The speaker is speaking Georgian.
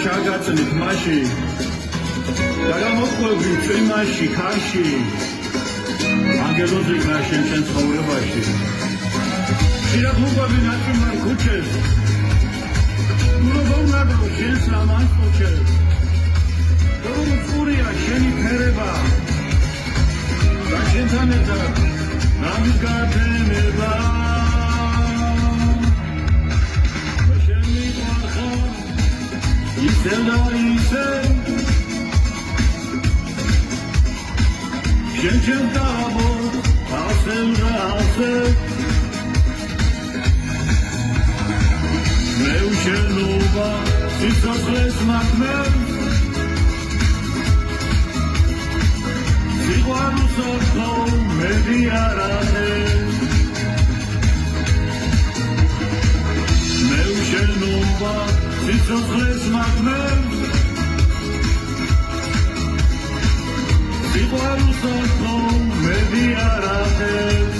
ჩაგაწნით მასში და გამოყვები წვიმაში ქარში ანგელოზი ქაშენ შენ ცხოვრებაში შირაგუყვები ნაციმარ ქუჩეს უროგოვნადო შენს ლამანს ქუჩეს როგორი წურია შენი ფერება და შენთან ერთად რამის გათენება ისევ და ისევ შენ დავო ასევ და ასევ მე უშენობა სიცოცხლეს მაქნებ სიყვარულს ოთხო მედი არ ახებ მე უშენობა სიცოცხლეს მაქნებ სიყვარულს ოთხო მედი არ ახებ